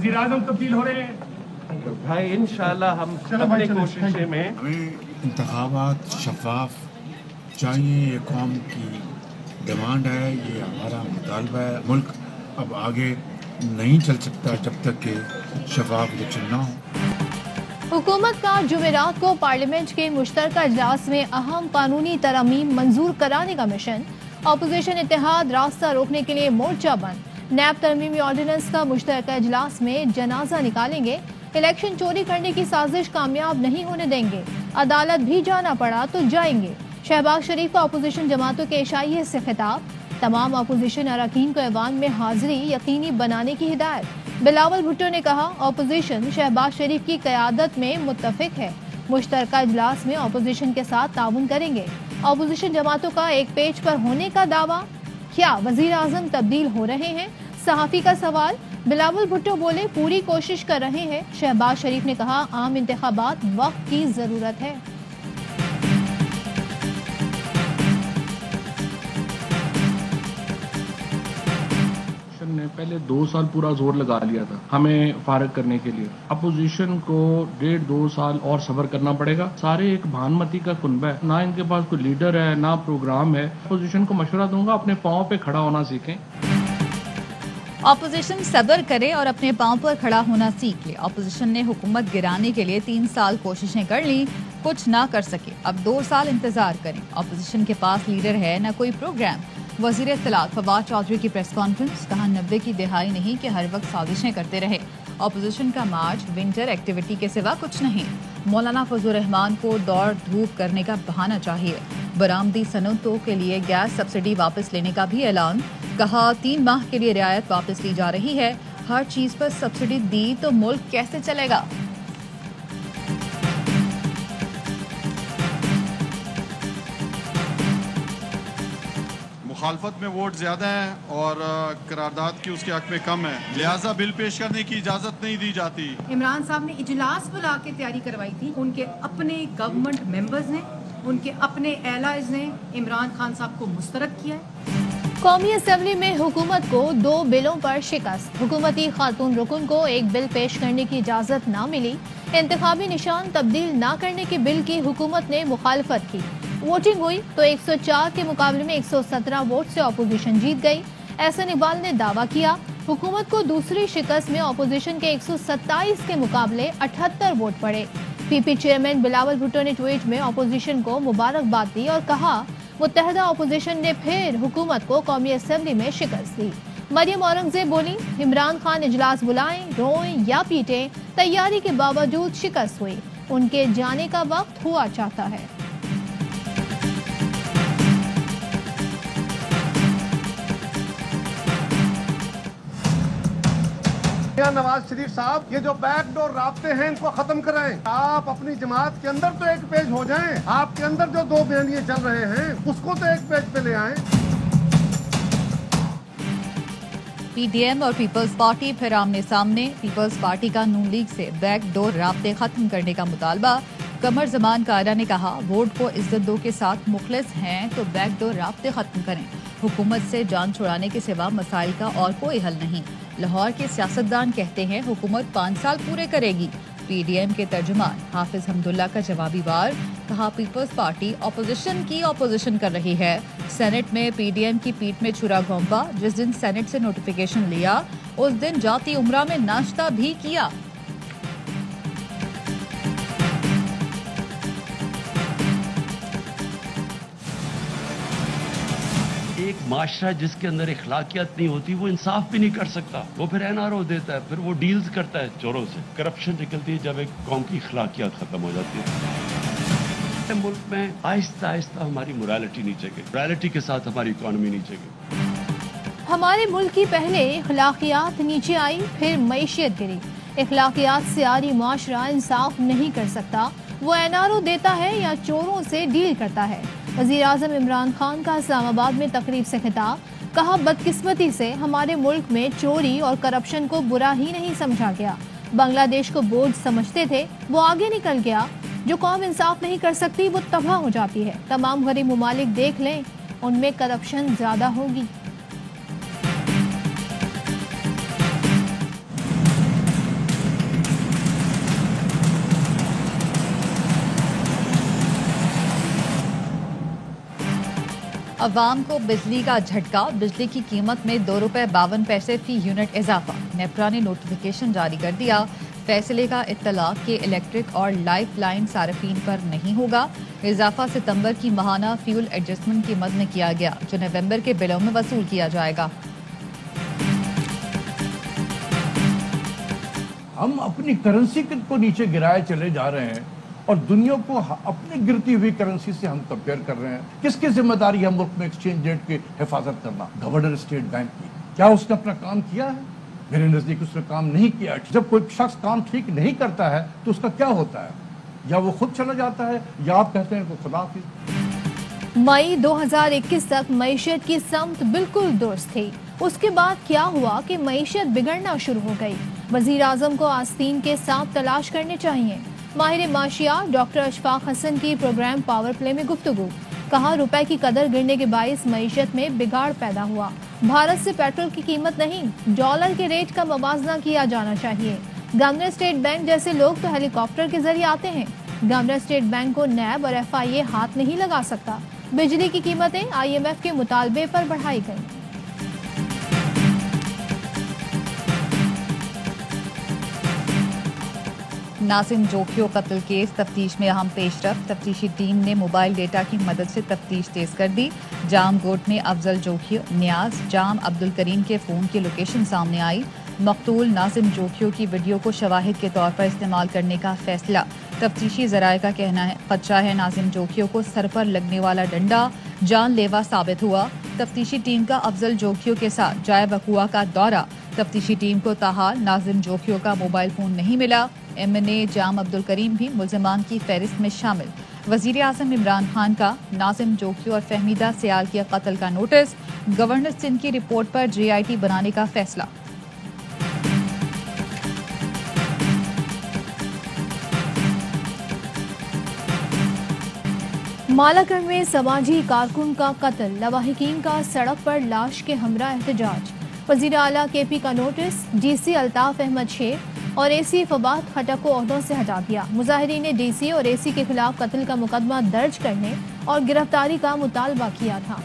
वज़ीर आज़म तब्दील हो रहे हैं भाई इंशाल्लाह हम अपनी कोशिशें में हमें इंतखाबात शफाफ चाहिए, ये कौम की डिमांड है, ये हमारा मुतालबा है। मुल्क अब आगे नहीं चल सकता जब तक कि शफाफ इलेक्शन ना हो। हुकूमत का जुमेरात को पार्लियामेंट के मुश्तरका इजलास में अहम कानूनी तरमीम मंजूर कराने का मिशन। अपोजिशन इत्तेहाद रास्ता रोकने के लिए मोर्चा बंद। नैब तरमीमी ऑर्डिनेंस का मुश्तरका इजलास में जनाजा निकालेंगे। इलेक्शन चोरी करने की साजिश कामयाब नहीं होने देंगे। अदालत भी जाना पड़ा तो जाएंगे। शहबाज शरीफ का अपोजिशन जमातों के इशाइये से खिताब। तमाम अपोजिशन अरकान को ऐवान में हाजिरी यकीनी बनाने की हिदायत। बिलावल भुट्टो ने कहा अपोजिशन शहबाज शरीफ की क़यादत में मुत्तफिक है। मुश्तरका इजलास में अपोजिशन के साथ ताउन करेंगे। अपोजिशन जमातों का एक पेज पर होने का दावा। क्या वज़ीर आज़म तब्दील हो रहे हैं? सहाफ़ी का सवाल। बिलावल भुट्टो बोले पूरी कोशिश कर रहे हैं। शहबाज शरीफ ने कहा आम इंतखाबात वक्त की ज़रूरत है। ने पहले 2 साल पूरा जोर लगा लिया था हमें फारग करने के लिए। अपोजिशन को 1.5-2 साल और सब्र करना पड़ेगा। सारे एक भानमती का कुनबा है, ना इनके पास कोई लीडर है ना प्रोग्राम है। अपोजिशन को मशवरा दूंगा अपने पांव पे खड़ा होना सीखें। अपोजिशन सब्र करे और अपने पांव पर खड़ा होना सीख ले। अपोजिशन ने हुकूमत गिराने के लिए 3 साल कोशिशें कर ली, कुछ ना कर सके, अब 2 साल इंतजार करें। अपोजिशन के पास लीडर है न कोई प्रोग्राम। वज़ीर इत्तलात फवाद चौधरी की प्रेस कॉन्फ्रेंस। कहा 90 की दिहाई नहीं कि हर वक्त साजिशें करते रहे। अपोजिशन का मार्च विंटर एक्टिविटी के सिवा कुछ नहीं। मौलाना फजलुर रहमान को दौड़ धूप करने का बहाना चाहिए। बरामदी सनतों के लिए गैस सब्सिडी वापस लेने का भी ऐलान। कहा 3 माह के लिए रियायत वापस ली जा रही है। हर चीज पर सब्सिडी दी तो मुल्क कैसे चलेगा? मुखालफत में वोट ज्यादा है और करारदाद की उसके हक में कम है, लिहाजा बिल पेश करने की इजाजत नहीं दी जाती। इमरान साहब ने इजलास बुला के तैयारी करवाई थी। उनके अपने गवर्नमेंट मेंबर्स ने, उनके अपने एलाइज ने इमरान खान साहब को मुस्तरद किया है। कौमी असम्बली में हुकूमत को 2 बिलों पर शिकस्त। हुकूमती खातून रुकन को एक बिल पेश करने की इजाजत ना मिली। इंतखाबी निशान तब्दील ना करने के बिल की हुकूमत ने मुखालफत की। वोटिंग हुई तो 104 के मुकाबले में 117 वोट से अपोजिशन जीत गई। एहसन इकबाल ने दावा किया हुकूमत को दूसरी शिकस्त में अपोजिशन के 127 के मुकाबले 78 वोट पड़े। पीपी चेयरमैन बिलावल भुट्टो ने ट्वीट में अपोजिशन को मुबारकबाद दी और कहा मुत्तहदा अपोजिशन ने फिर हुकूमत को कौमी असम्बली में शिकस्त दी। मरियम औरंगजेब बोली इमरान खान इजलास बुलाएं, रोएं या पीटें, तैयारी के बावजूद शिकस्त हुई। उनके जाने का वक्त हुआ चाहता है। नवाज शरीफ साहब ये जो बैकडोर राब्ते हैं इनको खत्म कराएं। आप अपनी जमात के अंदर तो एक पेज हो जाएं। आपके अंदर जो 2 बयानिए चल रहे हैं उसको तो एक पेज पे ले आएं। पीडीएम और पीपल्स पार्टी फिर आमने सामने। पीपल्स पार्टी का नून लीग से बैकडोर राब्ते खत्म करने का मुतालबा। कमर जमान कायरा ने कहा वोट को इज्जत दो के साथ मुखलिस हैं तो बैकडोर राब्ते खत्म करें। हुकूमत से जान छुड़ाने के सिवा मसाइल का और कोई हल नहीं। लाहौर के सियासतदान कहते हैं हुकूमत 5 साल पूरे करेगी। पीडीएम के तर्जुमान हाफिज हमदुल्ला का जवाबी वार। कहा पीपल्स पार्टी अपोजिशन कर रही है। सेनेट में पीडीएम की पीठ में छुरा घोंपा। जिस दिन सेनेट से नोटिफिकेशन लिया उस दिन जाती उम्रा में नाश्ता भी किया। एक माशरा जिसके अंदर इखलाकियत नहीं होती वो इंसाफ भी नहीं कर सकता। वो फिर एनआरओ देता है, फिर वो डील्स करता है चोरों से। करप्शन निकलती है जब एक कौम की इखलाकियत खत्म हो जाती है। मुल्क में आहिस्ता आहिस्ता हमारी मोरालिटी नीचे गई, मोरालिटी के साथ हमारी इकॉनमी नीचे गई। हमारे मुल्क की पहले इखलाकियात नीचे आई, फिर मईशियत गिरी। इखलाकियात से आरी मुआशरा इंसाफ नहीं कर सकता। वो एनआरओ देता है या चोरों से डील करता है। वज़ीर आज़म इमरान खान का इस्लामाबाद में तकरीब से खिताब। कहा बदकिस्मती से हमारे मुल्क में चोरी और करप्शन को बुरा ही नहीं समझा गया। बांग्लादेश को बोझ समझते थे, वो आगे निकल गया। जो कौम इंसाफ नहीं कर सकती वो तबाह हो जाती है। तमाम गरीब मुमालिक देख लें, उनमें करप्शन ज्यादा होगी। عوام کو بجلی کا جھٹکا، بجلی کی قیمت میں ₹2.52 فی یونٹ اضافہ، نیپرا نے نوٹیفیکیشن جاری کر دیا۔ فیصلے کا اطلاق کہ الیکٹرک اور لائف لائن صارفین پر نہیں ہوگا۔ اضافہ ستمبر کی ماہانہ فیول ایڈجسٹمنٹ قیمت میں کیا گیا، جو نومبر کے بلوں میں وصول کیا جائے گا۔ ہم اپنی کرنسی کو نیچے گرائے چلے جا رہے ہیں اور دنیا کو اپنی گرتی ہوئی کرنسی سے ہم کمپیئر کر رہے ہیں۔ کس کی ذمہ داری ہے ملک میں ایکسچینج ریٹ کی حفاظت کرنا؟ گورنر اسٹیٹ بینک کی۔ کیا اس نے اپنا کام کیا ہے؟ میرے نزدیک اس نے کام نہیں کیا۔ جب کوئی شخص کام ٹھیک نہیں کرتا ہے تو اس کا کیا ہوتا ہے؟ یا وہ خود چلا جاتا ہے یا آپ کہتے ہیں کہ خدا حافظ۔ مئی 2021 تک معیشت کی سمت بالکل درست تھی، اس کے بعد کیا ہوا کہ معیشت بگڑنا شروع ہو گئی۔ وزیر اعظم کو آستین کے سانپ تلاش کرنے چاہیے۔ ماہر معاشیات ڈاکٹر اشفاق حسن کی پروگرام پاور پلے میں گفتگو، کہا روپے کی قدر گرنے کے باعث معیشت میں بگاڑ پیدا ہوا۔ بھارت سے پیٹرول کی قیمت نہیں، ڈالر کے ریٹ کا موازنہ کیا جانا چاہیے۔ گورنر اسٹیٹ بینک جیسے لوگ تو ہیلی کاپٹر کے ذریعے آتے ہیں، گورنر اسٹیٹ بینک کو نیب اور FIA ہاتھ نہیں لگا سکتا۔ بجلی کی قیمتیں IMF کے مطالبے پر بڑھائی گئیں۔ ناظم جوکھیو قتل کیس تفتیش میں اہم پیش رفت، تفتیشی ٹیم نے موبائل ڈیٹا کی مدد سے تفتیش تیز کر دی۔ جام گوٹ میں افضل جوکھیو، نیاز، جام عبدالکریم کے فون کی لوکیشن سامنے آئی۔ مقتول ناظم جوکھیو کی ویڈیو کو شواہد کے طور پر استعمال کرنے کا فیصلہ۔ تفتیشی ذرائع کا کہنا ہے خدشہ ہے ناظم جوکھیو کو سر پر لگنے والا ڈنڈا جان لیوا ثابت ہوا۔ تفتیشی ٹیم کا افضل جوکھیو کے ساتھ جائے وقوع کا دورہ، تفتیشی ٹیم کو تاحال ناظم جوکھیو کا موبائل فون نہیں ملا۔ MNA جام عبدالکریم بھی ملزمان کی فہرست میں شامل۔ وزیر اعظم عمران خان کا ناظم جوکھیو اور فہمیدہ سیال کے قتل کا نوٹس، گورنر سندھ کی رپورٹ پر GIT بنانے کا فیصلہ۔ مالاکنڈ میں سماجی کارکن کا قتل، لواحقین کا سڑک پر لاش کے ہمراہ احتجاج۔ وزیر اعلیٰ KP کا نوٹس، DC الطاف احمد شیخ اور AC فواد خٹک کو عہدوں سے ہٹا دیا۔ مظاہرین نے DC اور AC کے خلاف قتل کا مقدمہ درج کرنے اور گرفتاری کا مطالبہ کیا تھا۔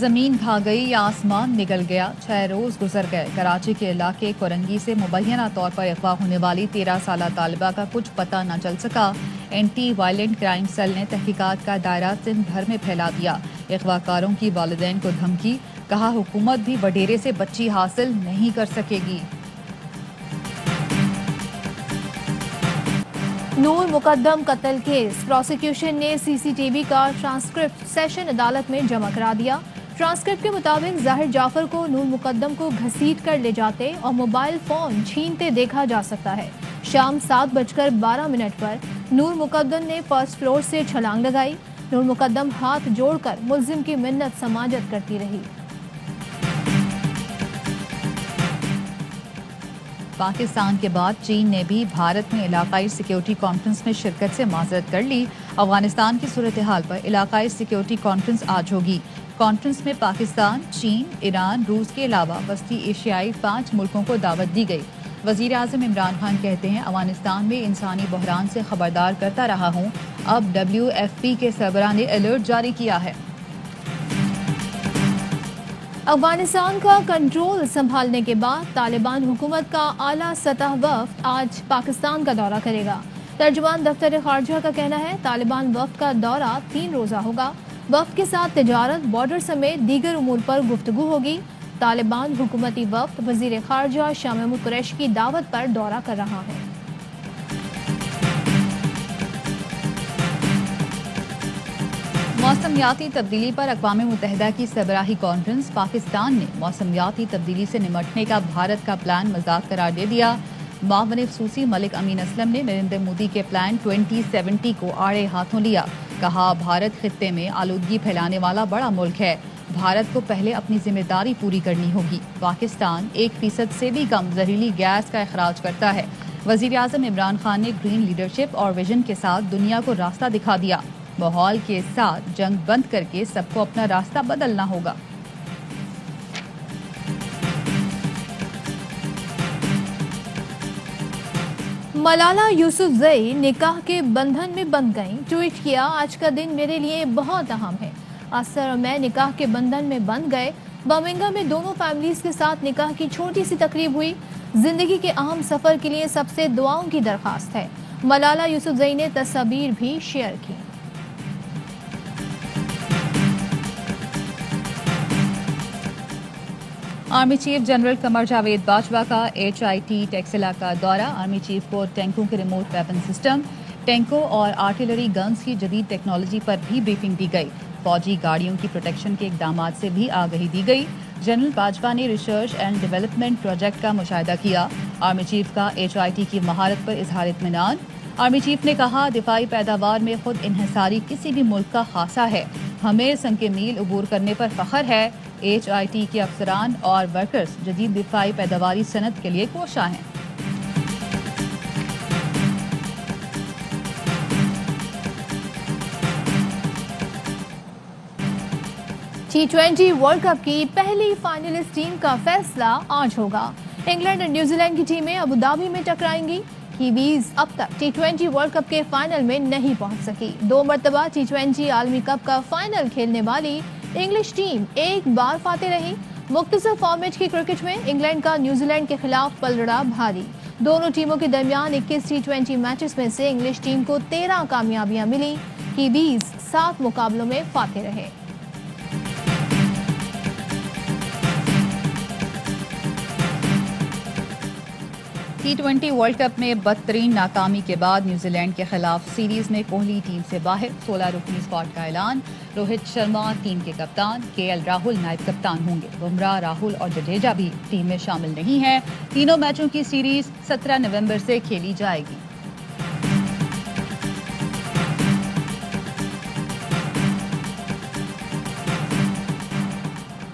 زمین کھا گئی یا آسمان نگل گیا، 6 روز گزر گئے۔ کراچی کے علاقے کورنگی سے مبینہ طور پر اغوا ہونے والی 13 سالہ طالبہ کا کچھ پتہ نہ چل سکا۔ اینٹی وائلنٹ کرائم سیل نے تحقیقات کا دائرہ سندھ بھر میں پھیلا دیا۔ اغوا کاروں کی والدین کو دھمکی، کہا حکومت بھی وڈیرے سے بچی حاصل نہیں کر سکے گی۔ نور مقدم قتل کیس، پروسیکیوشن نے CCTV کا ٹرانسکرپٹ سیشن عدالت میں جمع کرا دیا۔ ٹرانسکرپٹ کے مطابق ظاہر جعفر کو نور مقدم کو گھسیٹ کر لے جاتے اور موبائل فون چھینتے دیکھا جا سکتا ہے۔ شام 7:12 پر نور مقدم نے فرسٹ فلور سے چھلانگ لگائی۔ نور مقدم ہاتھ جوڑ کر ملزم کی منت سماجت کرتی رہی۔ پاکستان کے بعد چین نے بھی بھارت میں علاقائی سیکیورٹی کانفرنس میں شرکت سے معذرت کر لی۔ افغانستان کی صورتحال پر علاقائی سیکیورٹی کانفرنس آج ہوگی۔ کانفرنس میں پاکستان، چین، ایران، روس کے علاوہ وسطی ایشیائی 5 ملکوں کو دعوت دی گئی۔ وزیر اعظم عمران خان کہتے ہیں افغانستان میں انسانی بحران سے خبردار کرتا رہا ہوں، اب WFP کے سربراہ نے الرٹ جاری کیا ہے۔ افغانستان کا کنٹرول سنبھالنے کے بعد طالبان حکومت کا اعلیٰ سطح وفد آج پاکستان کا دورہ کرے گا۔ ترجمان دفتر خارجہ کا کہنا ہے طالبان وفد کا دورہ 3 روزہ ہوگا۔ وفد کے ساتھ تجارت، بارڈر سمیت دیگر امور پر گفتگو ہوگی۔ طالبان حکومتی وفد وزیر خارجہ شاہ محمود قریشی کی دعوت پر دورہ کر رہا ہے۔ موسمیاتی تبدیلی پر اقوام متحدہ کی سربراہی کانفرنس، پاکستان نے موسمیاتی تبدیلی سے نمٹنے کا بھارت کا پلان مذاق قرار دے دیا۔ معاون خصوصی ملک امین اسلم نے نریندر مودی کے پلان 2070 کو آڑے ہاتھوں لیا، کہا بھارت خطے میں آلودگی پھیلانے والا بڑا ملک ہے، بھارت کو پہلے اپنی ذمہ داری پوری کرنی ہوگی۔ پاکستان 1% سے بھی کم زہریلی گیس کا اخراج کرتا ہے۔ وزیر اعظم عمران خان نے گرین لیڈرشپ اور ویژن کے ساتھ دنیا کو راستہ دکھا دیا، ماحول کے ساتھ جنگ بند کر کے سب کو اپنا راستہ بدلنا ہوگا۔ ملالہ یوسفزئی نکاح کے بندھن میں بندھ گئیں، ٹویٹ کیا آج کا دن میرے لیے بہت اہم ہے، असर और मैं निकाह के बंधन में बंध गए। बर्मिंघम में दोनों फैमिलीज के साथ निकाह की छोटी सी तकरीब हुई। जिंदगी के अहम सफर के लिए सबसे दुआओं की दरख्वास्त है। मलाला यूसुफजई ने तस्वीर भी शेयर की। Army chief general Qamar Javed Bajwa का HIT टेक्सिला का दौरा। आर्मी चीफ को टैंकों के रिमोट वेपन सिस्टम, टैंकों और आर्टिलरी गन्स की जदीद टेक्नोलॉजी पर भी ब्रीफिंग दी गई। फौजी गाड़ियों की प्रोटेक्शन के इकदामात से भी आगाही दी गई। जनरल बाजवा ने रिसर्च एंड डेवलपमेंट प्रोजेक्ट का मुशाहिदा किया। आर्मी चीफ का HIT की महारत पर इजहार इत्मीनान। आर्मी चीफ ने कहा, दिफाई पैदावार में खुद इन्हिसारी किसी भी मुल्क का खासा है। हमें संग मील अबूर करने पर फख्र है। HIT के अफसरान और वर्कर्स जदीद दिफाई पैदावारी सनत के लिए कोशा हैं। T20 वर्ल्ड कप की पहली फाइनलिस्ट टीम का फैसला आज होगा। इंग्लैंड और न्यूजीलैंड की टीमें अबू धाबी में टकराएंगी। कीवीज अब तक T20 वर्ल्ड कप के फाइनल में नहीं पहुंच सकी। 2 मरतबा T20 आलमी कप का फाइनल खेलने वाली इंग्लिश टीम एक बार फाते रही। मुख्तसर फॉर्मेट की क्रिकेट में इंग्लैंड का न्यूजीलैंड के खिलाफ पलड़ा भारी। दोनों टीमों के दरमियान 21 T20 मैचेस में से इंग्लिश टीम को 13 कामयाबियां मिली। कीवीज 7 मुकाबलों में फाते रहे। T20 वर्ल्ड कप में बदतरीन नाकामी के बाद न्यूजीलैंड के खिलाफ सीरीज में कोहली टीम से बाहर। 16 रुकनी स्क्वाड का ऐलान। रोहित शर्मा टीम के कप्तान, KL राहुल नायब कप्तान होंगे। बुमराह, राहुल और जडेजा भी टीम में शामिल नहीं हैं। तीनों मैचों की सीरीज 17 नवंबर से खेली जाएगी।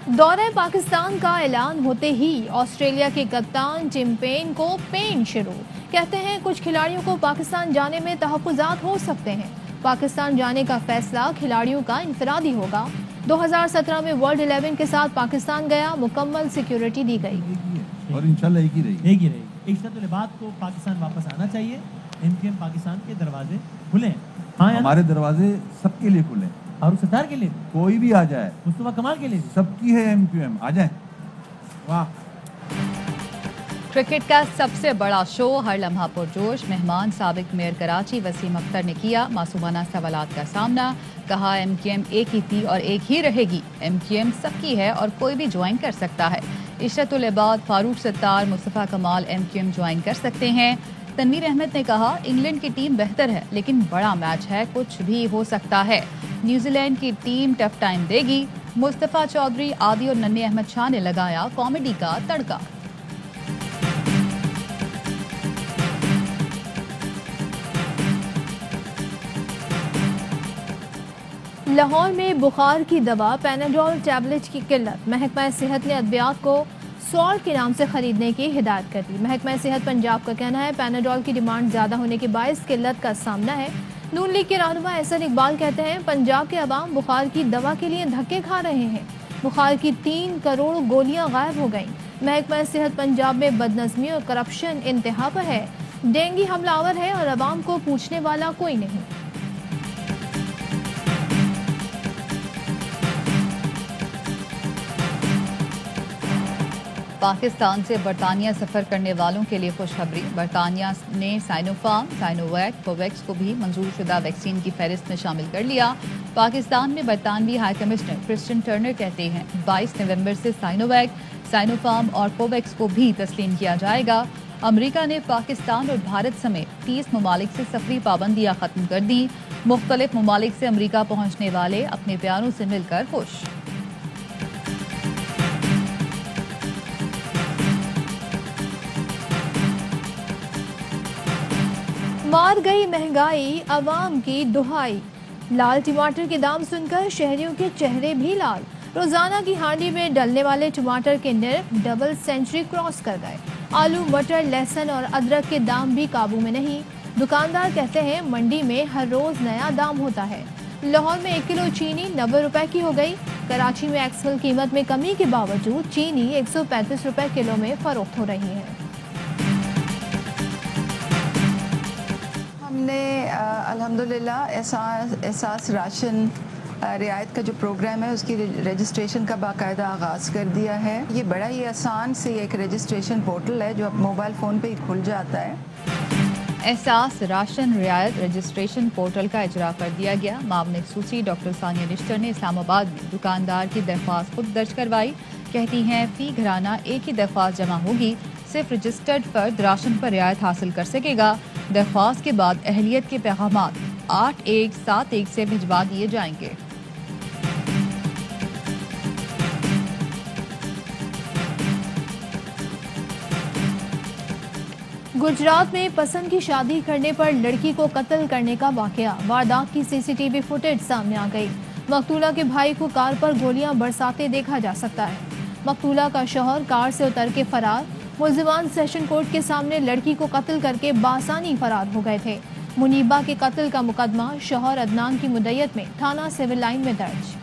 दौरे पाकिस्तान का ऐलान होते ही ऑस्ट्रेलिया के कप्तान टिम पेन को पेन शुरू। कहते हैं कुछ खिलाड़ियों को पाकिस्तान जाने में तहफ़्फ़ुज़ात हो सकते हैं। पाकिस्तान जाने का फैसला खिलाड़ियों का इनफरादी होगा। 2017 में वर्ल्ड 11 के साथ पाकिस्तान गया, मुकम्मल सिक्योरिटी दी गई और इंशाल्लाह एक ही रहेगी। इश्ततुल-ए-बात को पाकिस्तान वापस आना चाहिए। MQM पाकिस्तान के दरवाजे खुले हैं। हाँ, हमारे दरवाजे सबके लिए खुले हैं। और सरदार के लिए कोई भी आ जाए, मुस्तफा कमाल के लिए सबकी है MQM, आ जाए। वाह। क्रिकेट का सबसे बड़ा शो हर लम्हा पुरजोश। मेहमान साबिक मेयर कराची वसीम अख्तर ने किया मासूमाना सवालात का सामना। कहा, MQM एक ही थी और एक ही रहेगी। MQM सबकी है और कोई भी ज्वाइन कर सकता है। इशरतुल-इबाद, फारूक सत्तार, मुस्तफा कमाल MQM ज्वाइन कर सकते हैं। तनवीर अहमद ने कहा, इंग्लैंड की टीम बेहतर है लेकिन बड़ा मैच है, कुछ भी हो सकता है। न्यूजीलैंड की टीम टफ टाइम देगी। मुस्तफा चौधरी, आदि और नन्हे अहमद शाह ने लगाया कॉमेडी का तड़का। लाहौर में बुखार की दवा पैनाडोल टैबलेट की किल्लत। महकमा सेहत ने अद्वियात को सॉल्ट के नाम से खरीदने की हिदायत कर दी। महकमा सेहत पंजाब का कहना है पैनाडोल की डिमांड ज्यादा होने के बायस किल्लत का सामना है। नून लीग के रहनुमा एहसन इकबाल कहते हैं पंजाब के अवाम बुखार की दवा के लिए धक्के खा रहे हैं। बुखार की 3 करोड़ गोलियां गायब हो गईं। महकमा सेहत पंजाब में बदनज़मी और करप्शन इंतहा पर है। डेंगू हमलावर है और अवाम को पूछने वाला कोई नहीं। पाकिस्तान से बरतानिया सफ़र करने वालों के लिए खुशखबरी। बरतानिया ने साइनोफार्म, साइनोवैक, कोवैक्स को भी मंजूर शुदा वैक्सीन की फहरिस्त में शामिल कर लिया। पाकिस्तान में बरतानवी हाई कमिश्नर क्रिस्टियन टर्नर कहते हैं 22 नवंबर से साइनोवैक, साइनोफार्म और कोवैक्स को भी तस्लीम किया जाएगा। अमरीका ने पाकिस्तान और भारत समेत 30 ममालिक से सफरी पाबंदियाँ ख़त्म कर दी। मुख्तलिफ ममालिक से अमरीका पहुँचने वाले अपने प्यारों से मिलकर खुश। मार गई महंगाई, अवाम की दुहाई। लाल टमाटर के दाम सुनकर शहरियों के चेहरे भी लाल। रोजाना की हांडी में डलने वाले टमाटर के नर्ख डबल सेंचुरी क्रॉस कर गए। आलू, मटर, लहसुन और अदरक के दाम भी काबू में नहीं। दुकानदार कहते हैं मंडी में हर रोज नया दाम होता है। लाहौर में 1 किलो चीनी 90 रुपए की हो गई। कराची में एक्सल कीमत में कमी के बावजूद चीनी 135 रुपए किलो में फरोख्त हो रही है। हमने अल्हम्दुलिल्लाह एहसास राशन रियायत का जो प्रोग्राम है उसकी रजिस्ट्रेशन का बाकायदा आगाज़ कर दिया है। ये बड़ा ही आसान से एक रजिस्ट्रेशन पोर्टल है जो अब मोबाइल फ़ोन पे ही खुल जाता है। एहसास राशन रियायत रजिस्ट्रेशन पोर्टल का इजरा कर दिया गया। मामले खसूसी डॉक्टर सानिया निश्तर ने इस्लामाबाद में दुकानदार की दरख्वास्त खुद दर्ज करवाई। कहती हैं फी घराना एक ही दरख्वास्त जमा होगी, सिर्फ रजिस्टर्ड फर्द राशन पर रियायत हासिल कर सकेगा। दरख्वास्त के बाद अहलियत के पैगामात 8171 से भिजवा दिए जाएंगे। गुजरात में पसंद की शादी करने पर लड़की को कत्ल करने का वाकया। वारदात की सीसीटीवी फुटेज सामने आ गई। मकतूला के भाई को कार पर गोलियां बरसाते देखा जा सकता है। मकतूला का शौहर कार से उतर के फरार। मुल्जिमान सेशन कोर्ट के सामने लड़की को कत्ल करके बासानी फरार हो गए थे। मुनीबा के कत्ल का मुकदमा शौहर अदनान की मुद्दत में थाना सिविल लाइन में दर्ज।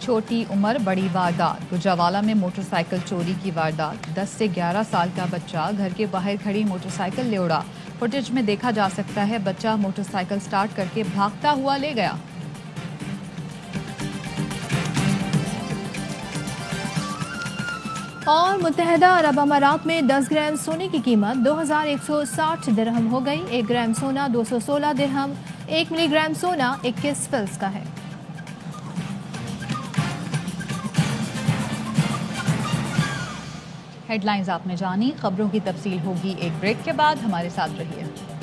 छोटी उम्र बड़ी वारदात। गुजरावाला में मोटरसाइकिल चोरी की वारदात। 10 से 11 साल का बच्चा घर के बाहर खड़ी मोटरसाइकिल ले उड़ा। फुटेज में देखा जा सकता है बच्चा मोटरसाइकिल स्टार्ट करके भागता हुआ ले गया। और मुत्तहदा अरब अमारात में 10 ग्राम सोने की कीमत 2160 दिरहम हो गई। 1 ग्राम सोना 216 दिरहम, 1 मिलीग्राम सोना 21 फिल्स का है। हेडलाइंस आपने जानी, खबरों की तफसील होगी एक ब्रेक के बाद। हमारे साथ रहिए।